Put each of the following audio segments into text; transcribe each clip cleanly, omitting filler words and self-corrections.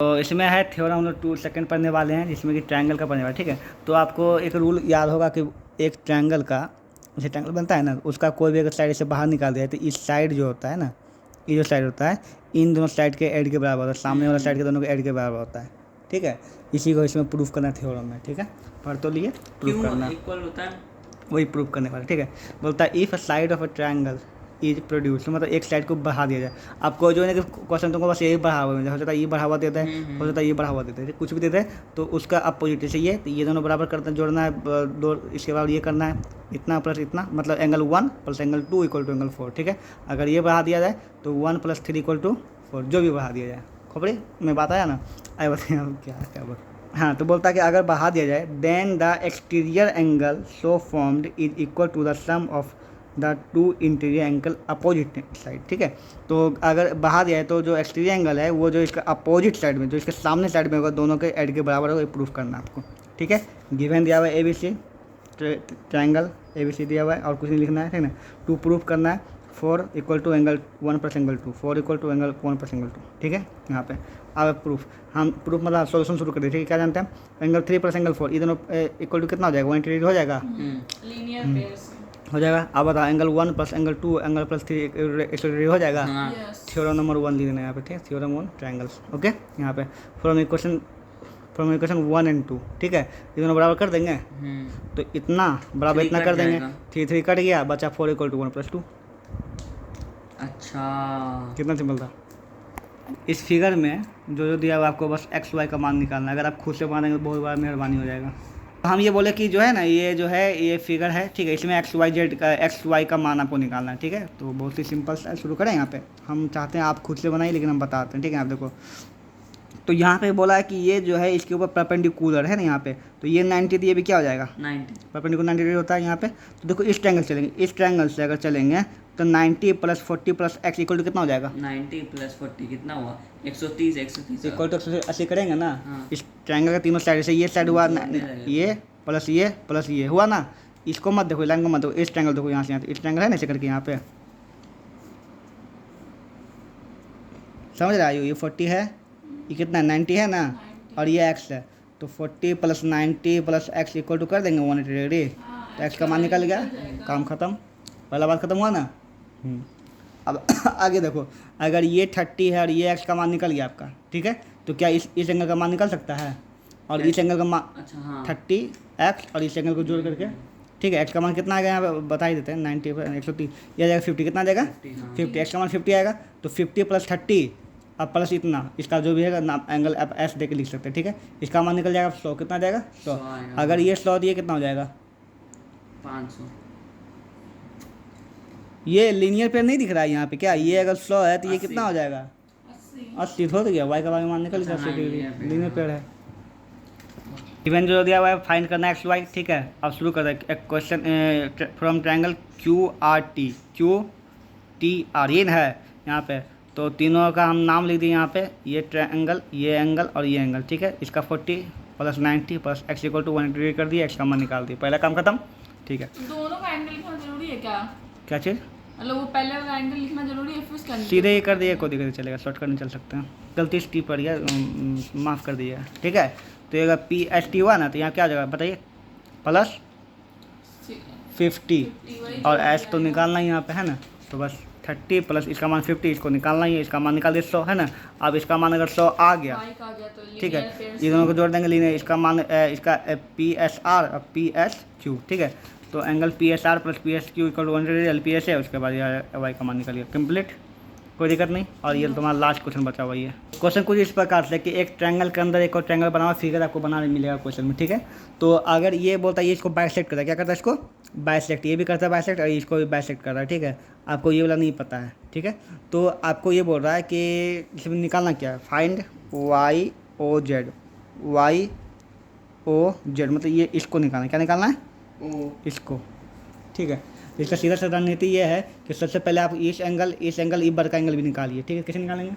तो इसमें है थ्योरम हम लोग 2 पढ़ने वाले हैं, जिसमें कि ट्रायंगल का पढ़ने वाले, ठीक है। तो आपको एक रूल याद होगा कि एक ट्रायंगल का जैसे ट्रायंगल बनता है ना, उसका कोई भी अगर साइड से बाहर निकाल दिया है तो इस साइड जो होता है ना, ये जो साइड होता है इन दोनों साइड के एड के बराबर होता है, सामने वाला साइड के दोनों के एड के बराबर होता है, ठीक है। इसी को इसमें प्रूफ करना थ्योरम में, ठीक है। पढ़ तो लिए, प्रूफ करना इक्वल होता है, वही प्रूफ करने वाला, ठीक है। बोलता है if side of a triangle is produce, मतलब एक साइड को बढ़ा दिया जाए। आपको जो है ना कि क्वेश्चन तुमको बस यही बढ़ा हुआ है, हो जाता है ये बढ़ावा देता है, हो जाता है ये बढ़ावा देता है, कुछ भी देता है तो उसका अपोजिट जैसे ये, तो ये दोनों बराबर करना जोड़ना है, दो इसके बाद ये करना है, इतना प्लस इतना, मतलब angle 1 plus angle 2 equal to angle 4, ठीक है। अगर ये बढ़ा दिया जाए तो 1 + 3 इक्वल टू 4, जो भी बढ़ा दिया जाए। खोपड़ी में बात आया ना, आए बताइए क्या क्या बोल। हाँ, तो बोलता है कि अगर बढ़ा दिया जाए then the exterior angle so formed is equal to the sum of the two interior angle opposite side, ठीक है। तो अगर बढ़ा दिया है तो जो एक्सटीरियर एंगल है वो जो इसका अपोजिट साइड में, जो इसके सामने साइड में होगा, दोनों के एड के बराबर होगा, ये प्रूफ करना है आपको, ठीक है। गिवन दिया हुआ है ABC ट्रायंगल ABC दिया हुआ है और कुछ नहीं लिखना है, ठीक है ना। टू प्रूफ करना है 4 equal to angle 1 + angle 2, 4 equal to angle 1 + angle 2, ठीक है। यहाँ पे अब प्रूफ, हम प्रूफ मतलब सोल्यूशन शुरू कर दें, ठीक है। क्या जानते हैं, एंगल 3 + एंगल 4 ये दोनों इक्वल टू कितना हो जाएगा, 180 हो जाएगा, लीनियर पेयर्स हो जाएगा। अब बताओ एंगल 1 + एंगल 2 एंगल +3 180 हो जाएगा। थ्योरम नंबर 1 लिख देना है यहाँ पे, ठीक है। Theorem 1 triangles, okay. यहाँ पे फ्रॉम इक्वेशन 1 and 2, ठीक है। ये दोनों बराबर कर देंगे तो इतना बराबर इतना कर देंगे, 3 कट गया, बचा 4 = 1 + 2। अच्छा कितना सिंपल था। इस फिगर में जो जो दिया हुआ आपको बस XY का मान निकालना है। अगर आप खुद से बना देंगे तो बहुत बड़ा मेहरबानी हो जाएगा। तो हम ये बोले कि जो है ना, ये जो है ये फिगर है, ठीक है। इसमें XY का मान आपको निकालना है, ठीक है। तो बहुत ही सिंपल सा शुरू करें। यहाँ पे हम चाहते हैं आप खुद से बनाइए, लेकिन हम बताते हैं, ठीक है। आप देखो, तो यहाँ पे बोला है कि ये जो है इसके ऊपर परपेंडिकुलर है ना यहाँ पे, तो ये 90, तो ये भी क्या हो जाएगा 90, परपेंडिकुलर 90 डिग्री होता है यहाँ पे। तो देखो इस ट्रायंगल चलेंगे, इस ट्रायंगल से अगर चलेंगे तो 90 + 40 + x इक्वल टू कितना हो जाएगा, 90 + 40 कितना हुआ, 130 इक्वल टू 180 करेंगे ना। हाँ। इस ट्रायंगल का तीनों साइड से ये साइड हुआ, ये प्लस ये हुआ ना। इसको मत देखो, लाइन को मत देखो, इस ट्रायंगल देखो यहाँ से यहाँ, इस ट्रायंगल है ना ऐसे करके यहाँ पे, समझ रहा है। ये 40 है, ये कितना 90 है ना, और ये x है, तो 40 + 90 + x इक्वल टू कर देंगे 180 डिग्री। तो x का मान निकल गया, काम खत्म, पहला बात खत्म हुआ ना। अब आगे देखो, अगर ये 30 है और ये x का मान निकल गया आपका, ठीक है। तो क्या इस एंगल का मान निकल सकता है, और इस एंगल का मान, अच्छा हाँ 30x और इस एंगल को जोड़ करके, ठीक है। x का मान कितना आएगा यहाँ पे बता ही देते हैं, 90 + 130, ये आ जाएगा 50, कितना आ जाएगा 50, x का मान 50 आएगा। तो 50 + 30 अब प्लस इतना, इसका जो भी है ना एंगल आप S दे के लिख सकते हैं, ठीक है। इसका मान निकल जाएगा 100, कितना आ जाएगा 100। अगर ये 100 तो ये कितना हो जाएगा 500। ये लीनियर पेयर नहीं दिख रहा है यहाँ पे क्या, ये अगर 100 है तो ये कितना हो जाएगा 80, हो गया। y का मान निकल गया 80 डिग्री, लीनियर पेयर है। इवन जो दिया हुआ है फाइंड करना है XY, ठीक है। अब शुरू कर रहे हैं क्वेश्चन फ्रॉम ट्रायंगल QRT ये है यहाँ पे। तो तीनों का हम नाम लिख दिए यहाँ पे, ये ट्रायंगल, ये एंगल और ये एंगल, ठीक है। इसका 40 + 90 + x इक्वल टू 180 डिग्री कर दिया, x का मान निकाल दिया, पहला काम खत्म, ठीक है। दोनों का एंगल लिखना जरूरी है क्या, क्या चीज़, मतलब वो पहले वाला एंगल लिखना जरूरी है फिर उसका सीधे ही कर दिए, कोई दिक्कत नहीं चलेगा, शॉर्टकट नहीं चल सकते हैं, गलती से टी पड़ गया, माफ़ कर दिया, ठीक है। तो अगर PST हुआ ना, तो यहाँ क्या हो जाएगा बताइए, +50 और s तो निकालना ही यहाँ पे है ना। तो बस 30 + इसका मान 50, इसको निकालना ही है, इसका मान निकाल दिया 100 है ना। अब इसका मान अगर 100 आ गया, ठीक है, ये दोनों को जोड़ देंगे लीनियर, इसका मान इसका PSR और PSQ, ठीक है। तो angle PSR + PSQ equal to 180 LPS है, उसके बाद ये y का मान निकल गया, कंप्लीट, कोई दिक्कत नहीं। और ये तुम्हारा लास्ट क्वेश्चन बचा हुआ है। क्वेश्चन कुछ इस प्रकार से कि एक ट्रायंगल के अंदर एक और ट्रायंगल बना हुआ फिगर आपको बनाने मिलेगा क्वेश्चन में, ठीक है। तो अगर ये बोलता है ये इसको बाइसेक्ट करता है, क्या करता है इसको बाइसेक्ट, ये भी करता है बाइसेक्ट और इसको भी बाइसेक्ट कर रहा है, ठीक है। आपको ये वाला नहीं पता है, ठीक है। तो आपको ये बोल रहा है कि इसमें निकालना क्या है, फाइंड YOZ, मतलब ये इसको निकालना है, क्या निकालना है इसको, ठीक है। इसका सीधा सा रणनीति ये है कि सबसे पहले आप इस एंगल इस बड़ का एंगल भी निकालिए, ठीक है। कैसे निकालेंगे,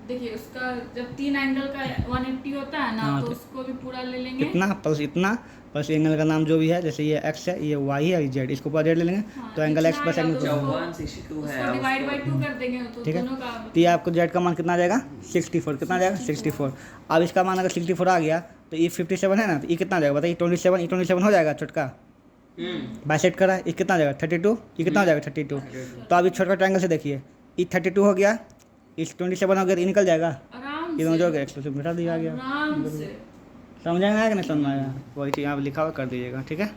देखिए उसका जब 3 एंगल का 180 होता है ना हाँ, तो तो उसको भी पूरा ले लेंगे। इतना प्लस एंगल का नाम जो भी है, जैसे ये एक्स है, ये वाई है, ये जेड, इसको पूरा जेड ले लेंगे। हाँ, तो एंगल एक्स इतना प्लस आएगा एंगल तो उसको- 5462 है उसको डिवाइड बाई उसको। 2 कर देंगे तो ठीक है। दोनों का तो ये आपको जेड का मान कितना आ जाएगा 64, कितना आ जाएगा 64। अब इसका मान अगर 64 आ गया तो ये 57 है ना, तो ये कितना आ जाएगा बताइए 27, ये 27 हो जाएगा छोटका, बाइसेट करा, ये कितना आ जाएगा 32, ये कितना हो जाएगा 32। तो अभी छोटा ट्रायंगल से देखिए, ये 32 हो गया, इस 27 हो गया, तो ये निकल जाएगा, आराम ये से दोनों जो गया 100 से घटा दिया गया। आराम से। समझ में आया कि नहीं समझ में आया? वही चीज़ यहाँ पे लिखा हुआ कर दीजिएगा, ठीक है।